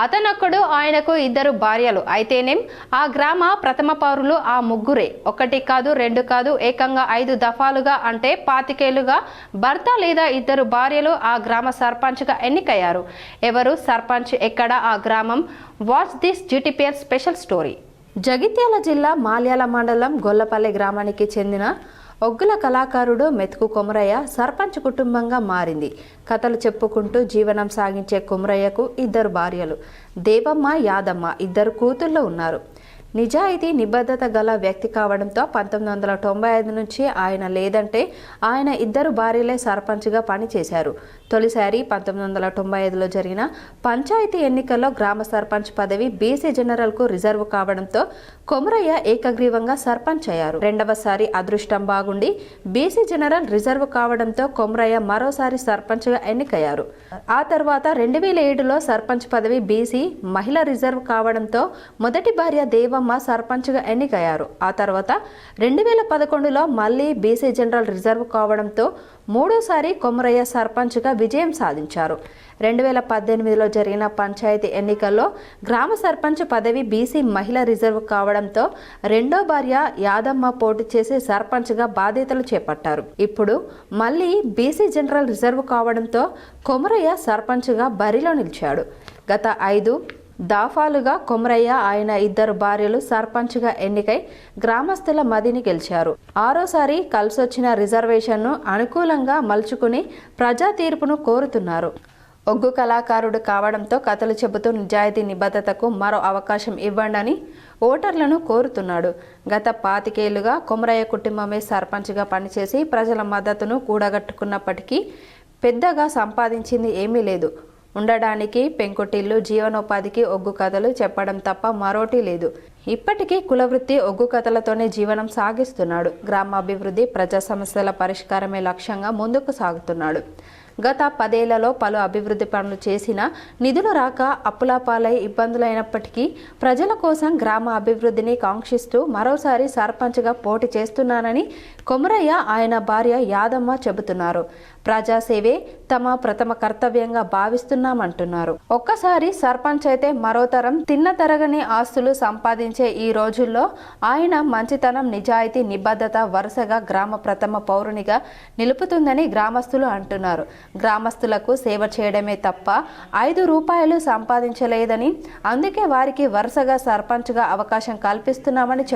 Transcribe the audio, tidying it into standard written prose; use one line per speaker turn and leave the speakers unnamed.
అతనొక్కడు ఆయనకు ఇద్దరు భార్యలు అయితేనేం ఆ గ్రామ ప్రథమ పౌరులు ఆ ముగ్గురే. ఒకటి కాదు రెండు కాదు ఏకంగా 5 దఫాలుగా అంటే 25 ఏళ్లుగా భర్త లేదా ఇద్దరు భార్యలు ఆ గ్రామ సర్పంచ్గా ఎన్నికయ్యారు. ఎవరు సర్పంచ్, ఎక్కడ ఆ గ్రామం? Watch this GTPL special story. Jagtial జిల్లా మాల్యాల మండలం గొల్లపల్లి గ్రామానికి చెందిన ఒగ్గుల కళాకారుడు మెతుకు కొమరయ్య సర్పంచ్ కుటుంబంగా మారింది. కథలు చెప్పుకుంటూ జీవనం సాగించే కొమరయ్యకు ఇద్దరు భార్యలు దేవమ్మ, యాదమ్మ, ఇద్దరు కూతుళ్ళు ఉన్నారు. నిజాయితీ నిబద్ధత గల వ్యక్తి కావడంతో 1995 నుంచి ఆయన లేదంటే ఆయన ఇద్దరు భార్యలే సర్పంచ్గా పనిచేశారు. తొలిసారి 1995లో జరిగిన పంచాయతీ ఎన్నికల్లో గ్రామ సర్పంచ్ పదవి బీసీ జనరల్కు రిజర్వ్ కావడంతో కొమరయ్య ఏకగ్రీవంగా సర్పంచ్ అయ్యారు. రెండవసారి అదృష్టం బాగుండి బీసీ జనరల్ రిజర్వ్ కావడంతో కొమరయ్య మరోసారి సర్పంచ్గా ఎన్నికయ్యారు. ఆ తర్వాత 2007లో సర్పంచ్ పదవి బీసీ మహిళ రిజర్వ్ కావడంతో మొదటి భార్య దేవమ్మ సర్పంచ్గా ఎన్నికయ్యారు. ఆ తర్వాత 2011లో మళ్ళీ బీసీ జనరల్ రిజర్వ్ కావడంతో మూడోసారి కొమరయ్య సర్పంచ్గా విజయం సాధించారు. 2018లో జరిగిన పంచాయతీ ఎన్నికల్లో గ్రామ సర్పంచ్ పదవి బీసీ మహిళ రిజర్వ్ కావడంతో రెండో భార్య యాదమ్మ పోటీ చేసి సర్పంచ్గా బాధ్యతలు చేపట్టారు. ఇప్పుడు మళ్ళీ బీసీ జనరల్ రిజర్వ్ కావడంతో కొమరయ్య సర్పంచ్గా బరిలో నిలిచాడు. గత 5 దఫాలుగా కొమరయ్య ఆయన ఇద్దరు భార్యలు సర్పంచ్గా ఎన్నికై గ్రామస్తుల మదిని గెలిచారు. ఆరోసారి కలిసొచ్చిన రిజర్వేషన్ను అనుకూలంగా మలుచుకుని ప్రజా తీర్పును కోరుతున్నారు. ఒగ్గు కళాకారుడు కావడంతో కథలు చెబుతూ నిజాయితీ నిబద్ధతకు మరో అవకాశం ఇవ్వండని ఓటర్లను కోరుతున్నాడు. గత 25 ఏళ్లుగా కొమరయ్య కుటుంబమే సర్పంచ్గా పనిచేసి ప్రజల మద్దతును కూడగట్టుకున్నప్పటికీ పెద్దగా సంపాదించింది ఏమీ లేదు. ఉండడానికి పెంకుటిల్లు, జీవనోపాధికి ఒగ్గు కథలు చెప్పడం తప్ప మరోటి లేదు. ఇప్పటికీ కులవృత్తి ఒగ్గు కథలతోనే జీవనం సాగిస్తున్నాడు. గ్రామాభివృద్ధి, ప్రజా సమస్యల పరిష్కారమే లక్ష్యంగా ముందుకు సాగుతున్నాడు. గత 10 ఏళ్లలో పలు అభివృద్ధి పనులు చేసినా నిధులు రాక అప్పులపాలై ఇబ్బందులైనప్పటికీ ప్రజల కోసం గ్రామ అభివృద్ధిని కాంక్షిస్తూ మరోసారి సర్పంచ్గా పోటీ చేస్తున్నానని కొమరయ్య, ఆయన భార్య యాదమ్మ చెబుతున్నారు. ప్రజాసేవే తమ ప్రథమ కర్తవ్యంగా భావిస్తున్నామంటున్నారు. ఒక్కసారి సర్పంచ్ అయితే మరో తరం తిన్న తరగని ఆస్తులు సంపాదించే ఈ రోజుల్లో ఆయన మంచితనం, నిజాయితీ, నిబద్ధత వరుసగా గ్రామ ప్రథమ పౌరునిగా నిలుపుతుందని గ్రామస్తులు అంటున్నారు. గ్రామస్తులకు సేవ చేయడమే తప్ప 5 రూపాయలు సంపాదించలేదని, అందుకే వారికి వరుసగా సర్పంచ్గా అవకాశం కల్పిస్తున్నామని